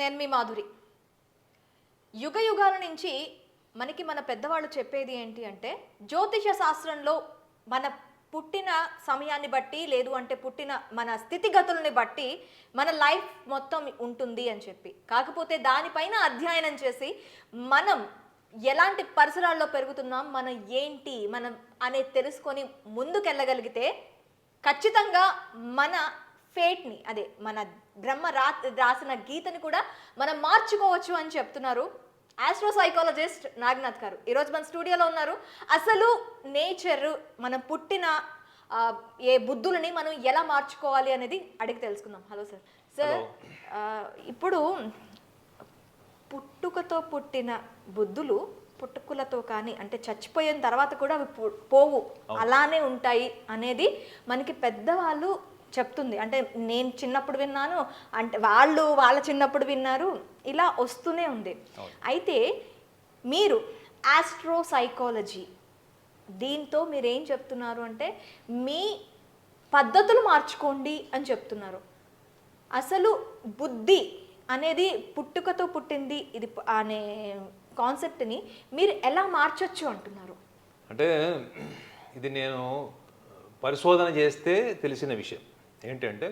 నేను మీ మాధురి. యుగ యుగాల నుంచి మనకి మన పెద్దవాళ్ళు చెప్పేది ఏంటి అంటే, జ్యోతిష శాస్త్రంలో మన పుట్టిన సమయాన్ని బట్టి, లేదు అంటే పుట్టిన మన స్థితిగతుల్ని బట్టి మన లైఫ్ మొత్తం ఉంటుంది అని చెప్పి. కాకపోతే దానిపైన అధ్యయనం చేసి మనం ఎలాంటి పరిసరాల్లో పెరుగుతున్నాం, మనం ఏంటి మనం అనేది తెలుసుకొని ముందుకెళ్ళగలిగితే ఖచ్చితంగా మన ఫేట్ని, అదే మన బ్రహ్మ రాసిన గీతని కూడా మనం మార్చుకోవచ్చు అని చెప్తున్నారు ఆస్ట్రో సైకాలజిస్ట్ నాగనాథ్ గారు. ఈరోజు మన స్టూడియోలో ఉన్నారు. అసలు నేచర్ మనం పుట్టిన ఏ బుద్ధులని మనం ఎలా మార్చుకోవాలి అనేది అడిగి తెలుసుకుందాం. Hello sir. సార్, ఇప్పుడు పుట్టుకతో పుట్టిన బుద్ధులు పుట్టుకులతో కానీ, అంటే చచ్చిపోయిన తర్వాత కూడా అవి పోవు, అలానే ఉంటాయి అనేది మనకి పెద్దవాళ్ళు చెప్తుంది. అంటే నేను చిన్నప్పుడు విన్నాను, అంటే వాళ్ళ చిన్నప్పుడు విన్నారు, ఇలా వస్తూనే ఉంది. అయితే మీరు ఆస్ట్రో సైకాలజీ దీంతో మీరు ఏం చెప్తున్నారు అంటే, మీ పద్ధతులు మార్చుకోండి అని చెప్తున్నారు. అసలు బుద్ధి అనేది పుట్టుకతో పుట్టింది ఇది అనే కాన్సెప్ట్ని మీరు ఎలా మార్చొచ్చు అంటున్నారు? అంటే ఇది నేను పరిశోధన చేస్తే తెలిసిన విషయం ఏంటంటే,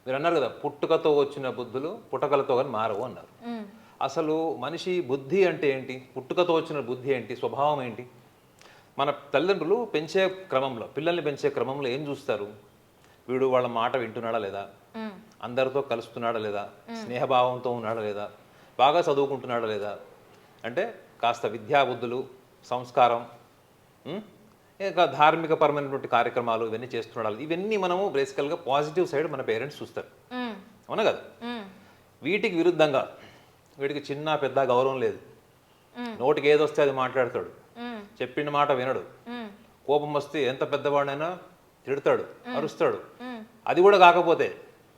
మీరు అన్నారు కదా పుట్టుకతో వచ్చిన బుద్ధులు పుట్టకలతో కానీ మారవు అన్నారు. అసలు మనిషి బుద్ధి అంటే ఏంటి, పుట్టుకతో వచ్చిన బుద్ధి ఏంటి, స్వభావం ఏంటి? మన తల్లిదండ్రులు పెంచే క్రమంలో, పిల్లల్ని పెంచే క్రమంలో ఏం చూస్తారు? వీడు వాళ్ళ మాట వింటున్నాడా లేదా, అందరితో కలుస్తున్నాడా లేదా, స్నేహభావంతో ఉన్నాడా లేదా, బాగా చదువుకుంటున్నాడా లేదా, అంటే కాస్త విద్యాబుద్ధులు, సంస్కారం, ఇంకా ధార్మిక పరమైనటువంటి కార్యక్రమాలు ఇవన్నీ చేస్తున్నాడు. ఇవన్నీ మనము బేసికల్గా పాజిటివ్ సైడ్ మన పేరెంట్స్ చూస్తారు, అవునా కదా? వీటికి విరుద్ధంగా వీడికి చిన్న పెద్ద గౌరవం లేదు, నోటికి ఏదొస్తే అది మాట్లాడతాడు, చెప్పిన మాట వినడు, కోపం వస్తే ఎంత పెద్దవాడైనా తిడతాడు, అరుస్తాడు. అది కూడా కాకపోతే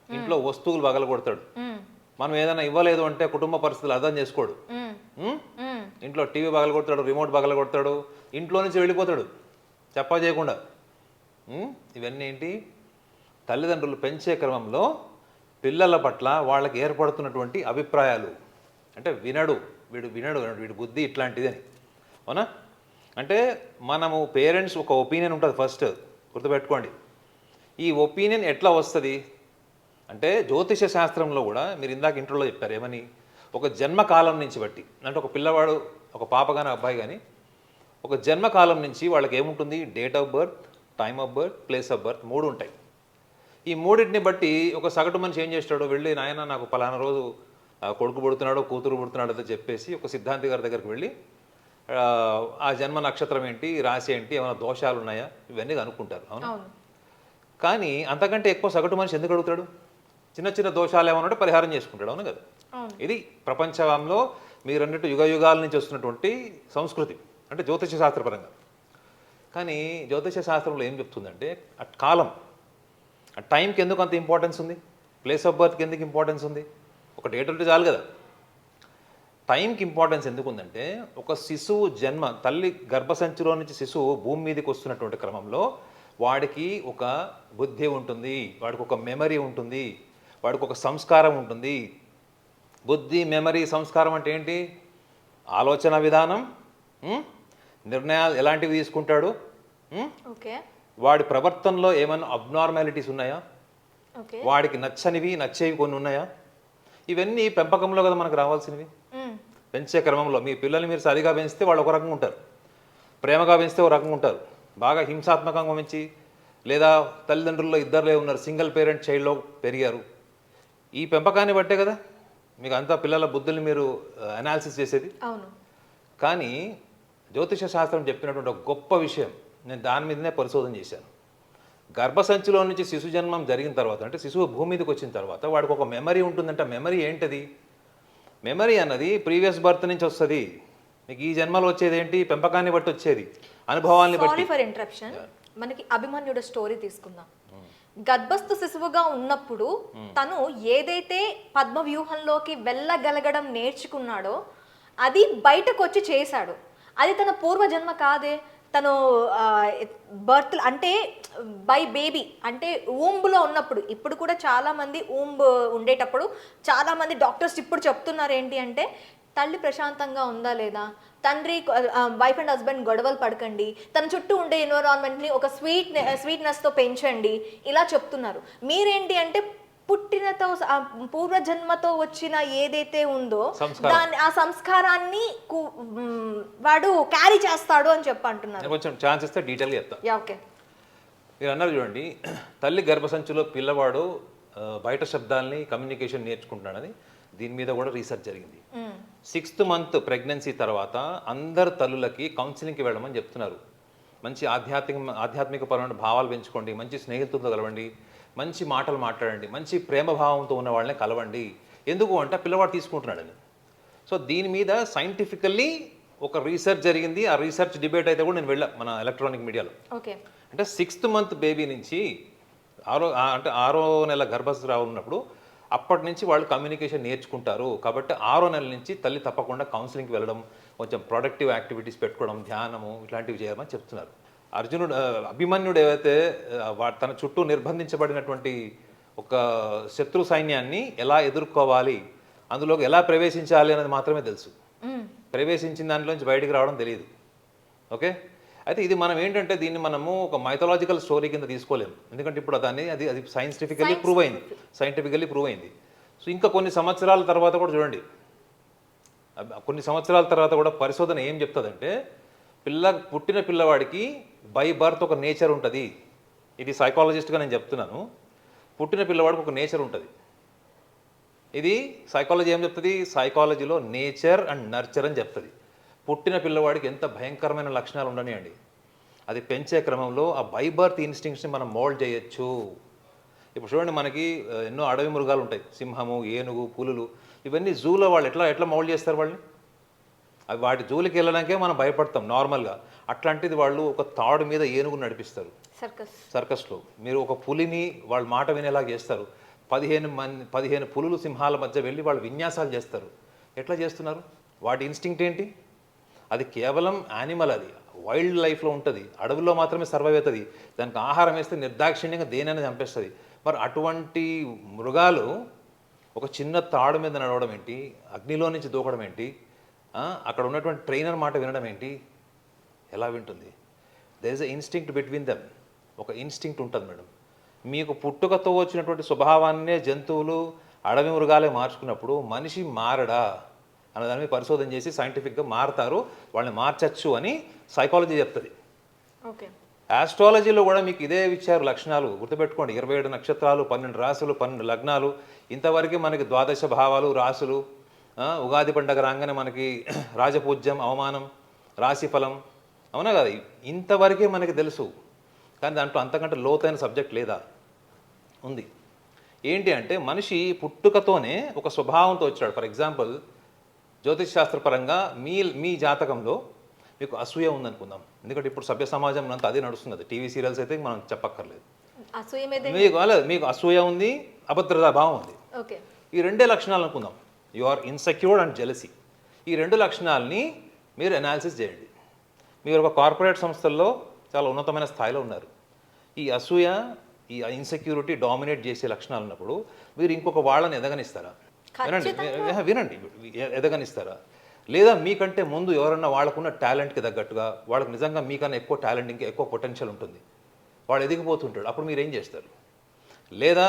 ఇంట్లో వస్తువులు పగల కొడతాడు. మనం ఏదైనా ఇవ్వలేదు అంటే కుటుంబ పరిస్థితులు అర్థం చేసుకోడు, ఇంట్లో టీవీ పగల కొడతాడు, రిమోట్ పగల కొడతాడు, ఇంట్లో నుంచి వెళ్ళిపోతాడు చెప్పా చేయకుండా. ఇవన్నీ ఏంటి? తల్లిదండ్రులు పెంచే క్రమంలో పిల్లల పట్ల వాళ్ళకి ఏర్పడుతున్నటువంటి అభిప్రాయాలు. అంటే వీడి బుద్ధి ఇట్లాంటిది అని, అవునా? అంటే మనము పేరెంట్స్ ఒక ఒపీనియన్ ఉంటుంది ఫస్ట్, గుర్తుపెట్టుకోండి. ఈ ఒపీనియన్ ఎట్లా వస్తుంది అంటే, జ్యోతిష శాస్త్రంలో కూడా మీరు ఇందాక ఇంట్రోలో చెప్పారు ఏమని, ఒక జన్మకాలం నుంచి బట్టి, అంటే ఒక పిల్లవాడు, ఒక పాప కానీ అబ్బాయి కానీ ఒక జన్మకాలం నుంచి వాళ్ళకి ఏముంటుంది, date of birth, time of birth, place of birth, 3 ఉంటాయి. ఈ మూడింటిని బట్టి ఒక సగటు మనిషి ఏం చేస్తాడో, వెళ్ళి నాయన నాకు పలానా రోజు కొడుకు పుడుతున్నాడో కూతురు పుడుతున్నాడో అని చెప్పేసి ఒక సిద్ధాంతి గారి దగ్గరికి వెళ్ళి ఆ జన్మ నక్షత్రం ఏంటి, రాశి ఏంటి, ఏమైనా దోషాలు ఉన్నాయా, ఇవన్నీ కనుక్కుంటారు, అవునా? కానీ అంతకంటే ఎక్కువ సగటు మనిషి ఎందుకు అడుగుతాడు? చిన్న చిన్న దోషాలు ఏమన్నా పరిహారం చేసుకుంటాడు, అవును కదా? ఇది ప్రపంచంలో మీరన్నట్టు యుగ యుగాల నుంచి వస్తున్నటువంటి సంస్కృతి, అంటే జ్యోతిష శాస్త్రపరంగా. కానీ జ్యోతిష శాస్త్రంలో ఏం చెప్తుందంటే, ఆ కాలం, ఆ టైంకి ఎందుకు అంత ఇంపార్టెన్స్ ఉంది, ప్లేస్ ఆఫ్ బర్త్కి ఎందుకు ఇంపార్టెన్స్ ఉంది? ఒక డేట్ ఉంటే చాలు కదా. టైంకి ఇంపార్టెన్స్ ఎందుకు ఉందంటే, ఒక శిశువు జన్మ, తల్లి గర్భసంచిలో నుంచి శిశువు భూమి మీదకి వస్తున్నటువంటి క్రమంలో వాడికి ఒక బుద్ధి ఉంటుంది, వాడికి ఒక మెమరీ ఉంటుంది, వాడికి ఒక సంస్కారం ఉంటుంది. బుద్ధి, మెమరీ, సంస్కారం అంటే ఏంటి? ఆలోచన విధానం, నిర్ణయాలు ఎలాంటివి తీసుకుంటాడు, వాడి ప్రవర్తనలో ఏమైనా అబ్నార్మాలిటీస్ ఉన్నాయా, వాడికి నచ్చనివి నచ్చేవి కొన్ని ఉన్నాయా, ఇవన్నీ పెంపకంలో కదా మనకు రావాల్సినవి. పెంచే క్రమంలో మీ పిల్లల్ని మీరు సరిగా పెంచితే వాళ్ళు ఒక రకంగా ఉంటారు, ప్రేమగా పెంచితే ఒక రకంగా ఉంటారు, బాగా హింసాత్మకంగా పెంచి, లేదా తల్లిదండ్రుల్లో ఇద్దరులే ఉన్నారు, సింగిల్ పేరెంట్ చైల్డ్లో పెరిగారు, ఈ పెంపకాన్ని బట్టే కదా మీకు అంతా పిల్లల బుద్ధుల్ని మీరు అనాలిసిస్ చేసేది. కానీ జ్యోతిష శాస్త్రం చెప్పినటువంటి ఒక గొప్ప విషయం, నేను దాని మీదనే పరిశోధన చేశాను. గర్భసంచిలో నుంచి శిశు జన్మం జరిగిన తర్వాత, అంటే శిశువు భూమి మీదకి వచ్చిన తర్వాత వాడికి ఒక మెమరీ ఉంటుందంటే, మెమరీ ఏంటది? మెమరీ అన్నది ప్రీవియస్ బర్త్ నుంచి వస్తుంది. మీకు ఈ జన్మలో వచ్చేది ఏంటి? పెంపకాన్ని బట్టి వచ్చేది, అనుభవాన్ని బట్టి. ఫర్ ఇంటరప్షన్, మనకి అభిమన్యుడు స్టోరీ తీసుకుందాం. గర్భస్థ శిశువుగా ఉన్నప్పుడు తను ఏదైతే పద్మ వ్యూహంలోకి వెళ్ళగలగడం నేర్చుకున్నాడో అది బయటకు వచ్చి చేశాడు. అది తన పూర్వజన్మ కాదే, తను బర్త్ అంటే బై బేబీ అంటే ఊంబులో ఉన్నప్పుడు, ఇప్పుడు కూడా చాలా మంది ఊంబ్ ఉండేటప్పుడు చాలా మంది డాక్టర్స్ ఇప్పుడు చెప్తున్నారు ఏంటి అంటే తల్లి ప్రశాంతంగా ఉందా లేదా, తండ్రి వైఫ్ అండ్ హస్బెండ్ గొడవలు పడకండి, తన చుట్టూ ఉండే ఎన్విరాన్మెంట్ని ఒక స్వీట్నెస్తో పెంచండి, ఇలా చెప్తున్నారు. మీరేంటి అంటే పుట్టినతో పూర్వజన్మతో వచ్చిన ఏదైతే ఉందో దాన్ని ఆ సంస్కారాన్ని వాడు క్యారీ చేస్తాడు అని అంటున్నారు. కొంచెం ఛాన్స్ ఇస్తే డీటెయిల్గా చెప్తా. ఓకే, మీరు అన్నారు చూడండి, తల్లి గర్భసంచిలో పిల్లవాడు బయట శబ్దాలని కమ్యూనికేషన్ నేర్చుకుంటున్నాడని, దీని మీద కూడా రీసెర్చ్ జరిగింది. 6th మంత్ ప్రెగ్నెన్సీ తర్వాత అందరు తల్లులకి కౌన్సిలింగ్కి వెళ్ళమని చెప్తున్నారు. మంచి ఆధ్యాత్మిక పరమైన భావాలు పెంచుకోండి, మంచి స్నేహితులతో కలవండి, మంచి మాటలు మాట్లాడండి, మంచి ప్రేమ భావంతో ఉన్న వాళ్ళని కలవండి. ఎందుకు అంటే పిల్లవాడు తీసుకుంటున్నాడని. సో దీని మీద సైంటిఫికల్లీ ఒక రీసెర్చ్ జరిగింది. ఆ రీసెర్చ్ డిబేట్ అయితే కూడా నేను వెళ్ళా మన ఎలక్ట్రానిక్ మీడియాలో. ఓకే, అంటే 6th మంత్ బేబీ నుంచి 6వ నెల గర్భస్రావం ఉన్నప్పుడు అప్పటి నుంచి వాళ్ళు కమ్యూనికేషన్ నేర్చుకుంటారు. కాబట్టి 6వ నెల నుంచి తల్లి తప్పకుండా కౌన్సిలింగ్కి వెళ్ళడం, కొంచెం ప్రొడక్టివ్ యాక్టివిటీస్ పెట్టుకోవడం, ధ్యానము ఇట్లాంటివి చేయమని చెప్తున్నారు. అభిమన్యుడు ఏవైతే తన చుట్టూ నిర్బంధించబడినటువంటి ఒక శత్రు సైన్యాన్ని ఎలా ఎదుర్కోవాలి, అందులోకి ఎలా ప్రవేశించాలి అనేది మాత్రమే తెలుసు. ప్రవేశించిన దాంట్లోంచి బయటికి రావడం తెలియదు. ఓకే, అయితే ఇది మనం ఏంటంటే దీన్ని మనము ఒక మైథలాజికల్ స్టోరీ కింద తీసుకోలేము. ఎందుకంటే ఇప్పుడు అది సైంటిఫికల్లీ ప్రూవ్ అయింది. సో ఇంకా కొన్ని సంవత్సరాల తర్వాత కూడా చూడండి, కొన్ని సంవత్సరాల తర్వాత కూడా పరిశోధన ఏం చెప్తుందంటే పుట్టిన పిల్లవాడికి బై బర్త్ ఒక నేచర్ ఉంటుంది. ఇది సైకాలజిస్ట్గా నేను చెప్తున్నాను. పుట్టిన పిల్లవాడికి ఒక నేచర్ ఉంటుంది. ఇది సైకాలజీ ఏం చెప్తుంది? సైకాలజీలో నేచర్ అండ్ నర్చర్ అని చెప్తుంది. పుట్టిన పిల్లవాడికి ఎంత భయంకరమైన లక్షణాలు ఉండనియండి, అది పెంచే క్రమంలో ఆ బై బర్త్ ఇన్స్టింక్ట్స్ని మనం మోల్డ్ చేయొచ్చు. ఇప్పుడు చూడండి, మనకి ఎన్నో అడవి మృగాలు ఉంటాయి, సింహము, ఏనుగు, పులులు. ఇవన్నీ జూలో వాళ్ళు ఎట్లా మౌల్డ్ చేస్తారు వాళ్ళని? అవి వాటి జూలికి వెళ్ళడానికే మనం భయపడతాం నార్మల్గా. అట్లాంటిది వాళ్ళు ఒక తాడు మీద ఏనుగు నడిపిస్తారు సర్కస్లో. మీరు ఒక పులిని వాళ్ళ మాట వినేలా చేస్తారు. 15 పులులు సింహాల మధ్య వెళ్ళి వాళ్ళు విన్యాసాలు చేస్తారు. ఎట్లా చేస్తున్నారు? వాటి ఇన్స్టింక్ట్ ఏంటి? అది కేవలం యానిమల్, అది వైల్డ్ లైఫ్లో ఉంటుంది, అడవుల్లో మాత్రమే సర్వైవ్ అవుతుంది. దానికి ఆహారం వేస్తే నిర్దాక్షిణ్యంగా దేనైనా చంపేస్తుంది. మరి అటువంటి మృగాలు ఒక చిన్న తాడు మీద నడవడం ఏంటి, అగ్నిలో నుంచి దూకడం ఏంటి, అక్కడ ఉన్నటువంటి ట్రైనర్ మాట వినడం ఏంటి? ఎలా వింటుంది? There is a instinct between them. ఒక ఇన్స్టింక్ట్ ఉంటుంది మేడం. మీకు పుట్టుకతో వచ్చినటువంటి స్వభావాన్నే జంతువులు, అడవి మృగాలే మార్చుకున్నప్పుడు మనిషి మారడా అన్నదాని మీద పరిశోధన చేసి సైంటిఫిక్గా మారతారు, వాళ్ళని మార్చచ్చు అని సైకాలజీ చెప్తుంది. ఓకే, ఆస్ట్రాలజీలో కూడా మీకు ఇదే ఇచ్చారు లక్షణాలు. గుర్తుపెట్టుకోండి, 27 నక్షత్రాలు, 12 రాసులు, 12 లగ్నాలు. ఇంతవరకు మనకి ద్వాదశ భావాలు, రాసులు. ఉగాది పండగ రాగానే మనకి రాజపూజ్యం, అవమానం, రాశిఫలం, అవునా కదా? ఇంతవరకే మనకి తెలుసు. కానీ దాంట్లో అంతకంటే లోతైన సబ్జెక్ట్ లేదా? ఉంది. ఏంటి అంటే మనిషి పుట్టుకతోనే ఒక స్వభావంతో వచ్చాడు. ఫర్ ఎగ్జాంపుల్, జ్యోతిష్ శాస్త్రపరంగా మీ జాతకంలో మీకు అసూయ ఉందనుకుందాం. ఎందుకంటే ఇప్పుడు సభ్య సమాజం అంతా అదే నడుస్తున్నది. టీవీ సీరియల్స్ అయితే మనం చెప్పక్కర్లేదు. మీకు అసూయ ఉంది, అభద్రతా భావం ఉంది. ఈ 2 లక్షణాలు అనుకుందాం. You are insecured and jealousy. ఈ 2 లక్షణాలని మీరు అనాలిసిస్ చేయండి. మీరు ఒక కార్పొరేట్ సంస్థల్లో చాలా ఉన్నతమైన స్థాయిలో ఉన్నారు. ఈ అసూయ, ఈ ఇన్సెక్యూరిటీ డామినేట్ చేసే లక్షణాలు ఉన్నప్పుడు మీరు ఇంకొక వాళ్ళని ఎదగనిస్తారా? వినండి, ఎదగనిస్తారా? లేదా మీకంటే ముందు ఎవరన్నా వాళ్ళకున్న టాలెంట్కి తగ్గట్టుగా, వాళ్ళకి నిజంగా మీకన్నా ఎక్కువ టాలెంట్, ఇంకా ఎక్కువ పొటెన్షియల్ ఉంటుంది, వాడు ఎదిగిపోతుంటాడు, అప్పుడు మీరు ఏం చేస్తారు? లేదా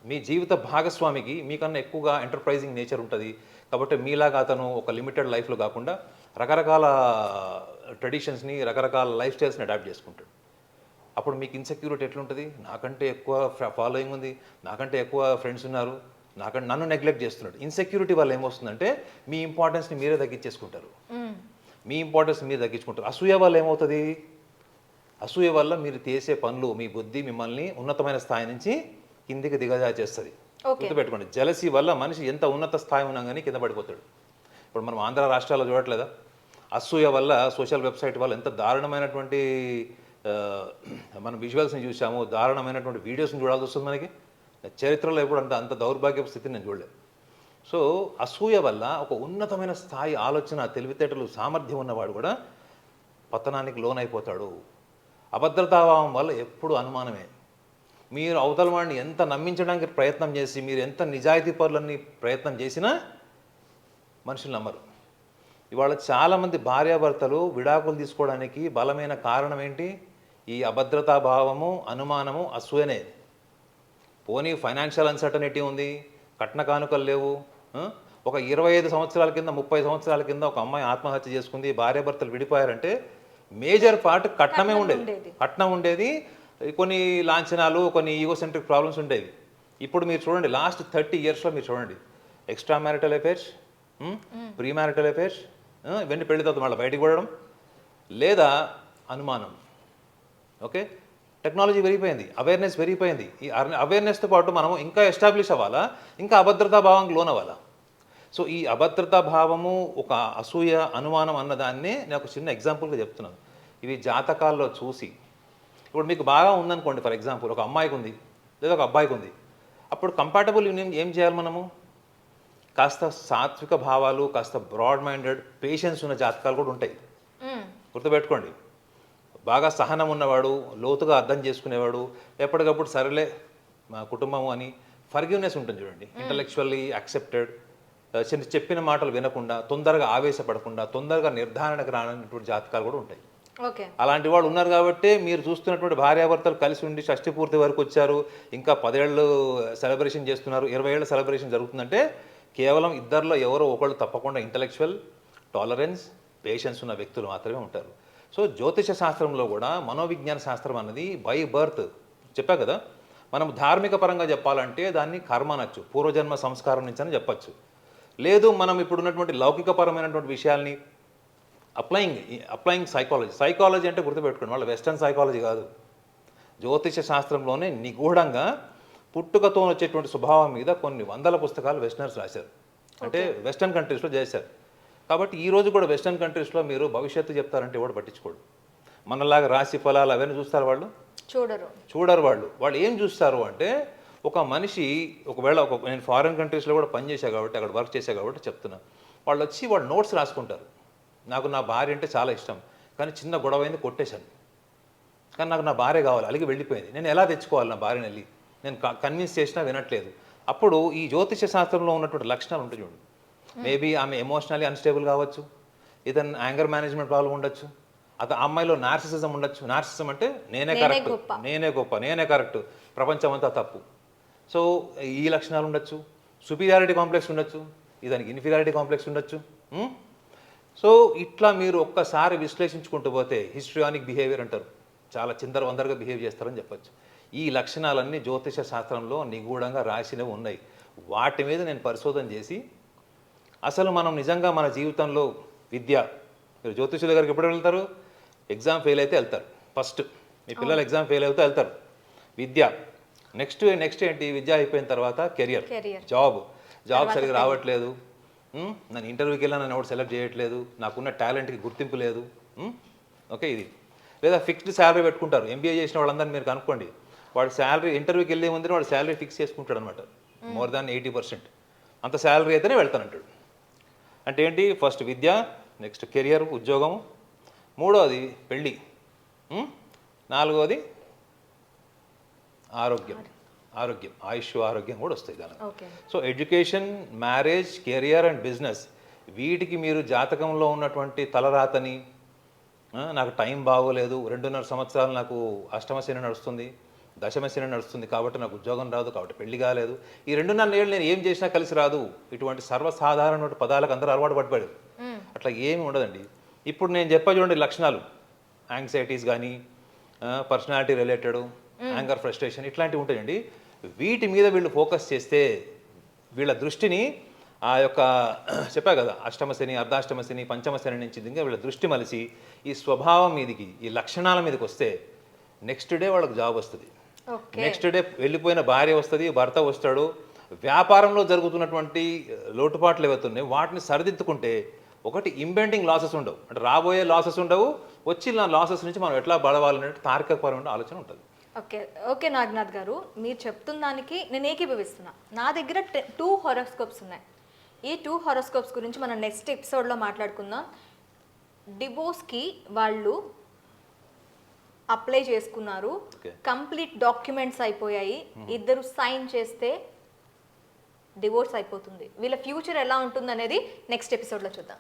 మీ జీవిత భాగస్వామికి మీకన్నా ఎక్కువగా ఎంటర్ప్రైజింగ్ నేచర్ ఉంటుంది, కాబట్టి మీలాగా అతను ఒక లిమిటెడ్ లైఫ్లో కాకుండా రకరకాల ట్రెడిషన్స్ని, రకరకాల లైఫ్ స్టైల్స్ని అడాప్ట్ చేసుకుంటాడు. అప్పుడు మీకు ఇన్సెక్యూరిటీ ఎట్లుంటుంది? నాకంటే ఎక్కువ ఫాలోయింగ్ ఉంది, నాకంటే ఎక్కువ ఫ్రెండ్స్ ఉన్నారు, నన్ను నెగ్లెక్ట్ చేస్తున్నాడు. ఇన్సెక్యూరిటీ వల్ల ఏమవుతుందంటే మీ ఇంపార్టెన్స్ని మీరే తగ్గించేసుకుంటారు. మీ ఇంపార్టెన్స్ మీరు తగ్గించుకుంటారు. అసూయ వల్ల ఏమవుతుంది? అసూయ వల్ల మీరు చేసే పనులు, మీ బుద్ధి మిమ్మల్ని ఉన్నతమైన స్థాయి నుంచి కిందికి దిగజాచేస్తుంది. గుర్తుపెట్టుకోండి, జలసీ వల్ల మనిషి ఎంత ఉన్నత స్థాయి ఉన్నా కానీ కింద పడిపోతాడు. ఇప్పుడు మనం ఆంధ్ర రాష్ట్రాల్లో చూడట్లేదా? అసూయ వల్ల సోషల్ వెబ్సైట్ వల్ల ఎంత దారుణమైనటువంటి మనం విజువల్స్ని చూసాము, దారుణమైనటువంటి వీడియోస్ని చూడాల్సి వస్తుంది మనకి. చరిత్రలో ఎప్పుడు అంత దౌర్భాగ్యపు స్థితిని నేను చూడలేదు. సో అసూయ వల్ల ఒక ఉన్నతమైన స్థాయి ఆలోచన, తెలివితేటలు, సామర్థ్యం ఉన్నవాడు కూడా పతనానికి లోనైపోతాడు. అభద్రతాభావం వల్ల ఎప్పుడు అనుమానమే. మీరు అవతల వాడిని ఎంత నమ్మించడానికి ప్రయత్నం చేసి, మీరు ఎంత నిజాయితీ పరులని ప్రయత్నం చేసినా మనుషులు నమ్మరు. ఇవాళ చాలామంది భార్యాభర్తలు విడాకులు తీసుకోవడానికి బలమైన కారణం ఏంటి? ఈ అభద్రతాభావము, అనుమానము, అసూయనే. పోనీ ఫైనాన్షియల్ అన్సర్టనిటీ ఉంది, కట్న కానుకలు లేవు. ఒక 25 సంవత్సరాల కింద, 30 సంవత్సరాల కింద ఒక అమ్మాయి ఆత్మహత్య చేసుకుంది, భార్యాభర్తలు విడిపోయారంటే మేజర్ పార్ట్ కట్నమే ఉండేది. కట్నం ఉండేది, కొన్ని లాంఛనాలు, కొన్ని ఈగోసెంట్రిక్ ప్రాబ్లమ్స్ ఉండేవి. ఇప్పుడు మీరు చూడండి, లాస్ట్ 30 ఇయర్స్లో మీరు చూడండి, extra marital affairs, pre marital affairs, ఇవన్నీ పెళ్లి తర్వాత మళ్ళీ బయటికి పడడం, లేదా అనుమానం. ఓకే, టెక్నాలజీ పెరిగిపోయింది, అవేర్నెస్ పెరిగిపోయింది. ఈ అవేర్నెస్తో పాటు మనం ఇంకా ఎస్టాబ్లిష్ అవ్వాలా, ఇంకా అభద్రతా భావంకి లోన్ అవ్వాలా. సో ఈ అభద్రతా భావము, ఒక అసూయ, అనుమానం అన్నదాన్నే నేను ఒక చిన్న ఎగ్జాంపుల్గా చెప్తున్నాను. ఇవి జాతకాల్లో చూసి, ఇప్పుడు మీకు బాగా ఉందనుకోండి, ఫర్ ఎగ్జాంపుల్ ఒక అమ్మాయికి ఉంది లేదా ఒక అబ్బాయికి ఉంది, అప్పుడు కంపాటబుల్ ఏం చేయాలి మనము? కాస్త సాత్విక భావాలు, కాస్త బ్రాడ్ మైండెడ్, పేషెన్స్ ఉన్న జాతకాలు కూడా ఉంటాయి. గుర్తుపెట్టుకోండి. బాగా సహనం ఉన్నవాడు, లోతుగా అర్థం చేసుకునేవాడు, ఎప్పటికప్పుడు సరేలే మా కుటుంబం అని ఫర్గివ్నెస్ ఉంటుంది చూడండి, ఇంటలెక్చువల్లీ యాక్సెప్టెడ్, చెప్పిన మాటలు వినకుండా, తొందరగా ఆవేశపడకుండా, తొందరగా నిర్ధారణకు రానటువంటి జాతకాలు కూడా ఉంటాయి. అలాంటి వాళ్ళు ఉన్నారు కాబట్టి మీరు చూస్తున్నటువంటి భార్యాభర్తలు కలిసి ఉండి షష్ఠి పూర్తి వరకు వచ్చారు, ఇంకా 10 ఏళ్ళు సెలబ్రేషన్ చేస్తున్నారు, 20 ఏళ్ళ సెలబ్రేషన్ జరుగుతుందంటే కేవలం ఇద్దరిలో ఎవరో ఒకళ్ళు తప్పకుండా ఇంటలెక్చువల్, టాలరెన్స్, పేషెన్స్ ఉన్న వ్యక్తులు మాత్రమే ఉంటారు. సో జ్యోతిష శాస్త్రంలో కూడా మనోవిజ్ఞాన శాస్త్రం అన్నది బై బర్త్, చెప్పా కదా, మనం ధార్మిక పరంగా చెప్పాలంటే దాన్ని కర్మ అనొచ్చు, పూర్వజన్మ సంస్కారం నుంచి అని చెప్పచ్చు. లేదు మనం ఇప్పుడున్నటువంటి లౌకికపరమైనటువంటి విషయాల్ని అప్లయింగ్ సైకాలజీ అంటే గుర్తుపెట్టుకోండి, వాళ్ళ వెస్టర్న్ సైకాలజీ కాదు. జ్యోతిష శాస్త్రంలోనే నిగూఢంగా పుట్టుకతో వచ్చేటువంటి స్వభావం మీద కొన్ని వందల పుస్తకాలు వెస్టర్నర్స్ రాశారు, అంటే వెస్టర్న్ కంట్రీస్లో చేశారు. కాబట్టి ఈ రోజు కూడా వెస్టర్న్ కంట్రీస్లో మీరు భవిష్యత్తు చెప్తారంటే ఎవడు పట్టించుకోడు. మనలాగా రాశి ఫలాలు అవన్నీ చూస్తారు వాళ్ళు? చూడరు. వాళ్ళు ఏం చూస్తారు అంటే, ఒక మనిషి ఒకవేళ నేను ఫారిన్ కంట్రీస్లో కూడా పనిచేశాను కాబట్టి, అక్కడ వర్క్ చేశాను కాబట్టి చెప్తున్నా, వాళ్ళు వచ్చి వాళ్ళు నోట్స్ రాసుకుంటారు. నాకు నా భార్య అంటే చాలా ఇష్టం, కానీ చిన్న గొడవ అయింది, కొట్టేశాను, కానీ నాకు నా భార్య కావాలి, అలిగి వెళ్ళిపోయింది, నేను ఎలా తెచ్చుకోవాలి నా భార్యని వెళ్ళి, నేను కన్విన్స్ చేసినా వినట్లేదు. అప్పుడు ఈ జ్యోతిష శాస్త్రంలో ఉన్నటువంటి లక్షణాలు ఉంటాయి చూడండి. మేబీ ఆమె ఎమోషనల్లీ అన్స్టేబుల్ కావచ్చు, ఇతను యాంగర్ మేనేజ్మెంట్ ప్రాబ్లం ఉండొచ్చు, అమ్మాయిలో నార్సిసిజం ఉండొచ్చు. నార్సిసిజం అంటే నేనే గొప్ప, నేనే కరెక్ట్, ప్రపంచం అంతా తప్పు. సో ఈ లక్షణాలు ఉండొచ్చు. సుపీరియారిటీ కాంప్లెక్స్ ఉండొచ్చు, ఇదానికి ఇన్ఫీరియారిటీ కాంప్లెక్స్ ఉండొచ్చు. సో ఇట్లా మీరు ఒక్కసారి విశ్లేషించుకుంటూ పోతే హిస్ట్రియానిక్ బిహేవియర్ అంటారు, చాలా చిందరవందరగా బిహేవ్ చేస్తారని చెప్పచ్చు. ఈ లక్షణాలన్నీ జ్యోతిష శాస్త్రంలో నిగూఢంగా రాసినవి ఉన్నాయి. వాటి మీద నేను పరిశోధన చేసి, అసలు మనం నిజంగా మన జీవితంలో విద్య, మీరు జ్యోతిషుల దగ్గరికి ఎప్పుడు వెళ్తారు? ఎగ్జామ్ ఫెయిల్ అయితే వెళ్తారు ఫస్ట్. మీ పిల్లలు ఎగ్జామ్ ఫెయిల్ అయితే వెళ్తారు. విద్య నెక్స్ట్ ఏంటి? విద్య అయిపోయిన తర్వాత కెరియర్, జాబ్ సరిగ్గా రావట్లేదు, నన్ను ఇంటర్వ్యూకి వెళ్ళినా నన్ను ఎవరు సెలెక్ట్ చేయట్లేదు, నాకున్న టాలెంట్కి గుర్తింపు లేదు. ఓకే, ఇది. లేదా ఫిక్స్డ్ శాలరీ పెట్టుకుంటారు. ఎంబీఏ చేసిన వాళ్ళందరినీ మీరు కనుక్కోండి, వాడు శాలరీ ఇంటర్వ్యూకి వెళ్ళే ముందు వాడు శాలరీ ఫిక్స్ చేసుకుంటాడు అనమాట, మోర్ దాన్ 80%. అంత శాలరీ అయితేనే వెళ్తానంటాడు. అంటే ఏంటి? ఫస్ట్ విద్య, నెక్స్ట్ కెరియర్, ఉద్యోగం, మూడోది పెళ్ళి, నాలుగోది ఆరోగ్యం, ఆయుష్, ఆరోగ్యం కూడా వస్తాయి దానికి. So education, marriage, career and business, వీటికి మీరు జాతకంలో ఉన్నటువంటి తలరాతని, నాకు టైం బాగోలేదు, 2.5 సంవత్సరాలు నాకు అష్టమశని నడుస్తుంది, దశమశని నడుస్తుంది, కాబట్టి నాకు ఉద్యోగం రాదు, కాబట్టి పెళ్లి కాలేదు, ఈ 2.5 ఏళ్ళు నేను ఏం చేసినా కలిసి రాదు, ఇటువంటి సర్వసాధారణ పదాలకు అందరూ అలవాటు పడిపోయాడు. అట్లా ఏమి ఉండదండి. ఇప్పుడు నేను చెప్పా చూడండి లక్షణాలు, యాంగ్జైటీస్ కానీ, పర్సనాలిటీ రిలేటెడ్, యాంగర్, ఫ్రస్ట్రేషన్, ఇట్లాంటివి ఉంటాయండి. వీటి మీద వీళ్ళు ఫోకస్ చేస్తే వీళ్ళ దృష్టిని ఆ యొక్క చెప్పా కదా, అష్టమశని, అర్ధాష్టమశని, పంచమశని నుంచి ఇంకా వీళ్ళ దృష్టి మలిసి ఈ స్వభావం మీదకి, ఈ లక్షణాల మీదకి వస్తే నెక్స్ట్ డే వాళ్ళకి జాబ్ వస్తుంది, నెక్స్ట్ డే వెళ్ళిపోయిన భార్య వస్తుంది, భర్త వస్తాడు. వ్యాపారంలో జరుగుతున్నటువంటి లోటుపాట్లు ఏవైతున్నాయి వాటిని సరిదిద్దుకుంటే ఒకటి ఇంబెండింగ్ లాసెస్ ఉండవు, అంటే రాబోయే లాసెస్ ఉండవు, వచ్చిన లాసెస్ నుంచి మనం ఎట్లా బలవాలనే తార్కికపరమైన ఆలోచన ఉంటుంది. ఓకే నాగనాథ్ గారు, మీరు చెప్తున్న దానికి నేను ఏకీభవిస్తున్నా. నా దగ్గర 2 హారోస్కోప్స్ ఉన్నాయి. ఈ 2 హారోస్కోప్స్ గురించి మనం నెక్స్ట్ ఎపిసోడ్లో మాట్లాడుకుందాం. డివోర్స్కి వాళ్ళు అప్లై చేసుకున్నారు, Okay. కంప్లీట్ డాక్యుమెంట్స్ అయిపోయాయి, ఇద్దరు సైన్ చేస్తే డివోర్స్ అయిపోతుంది. వీళ్ళ ఫ్యూచర్ ఎలా ఉంటుంది అనేది నెక్స్ట్ ఎపిసోడ్లో చూద్దాం.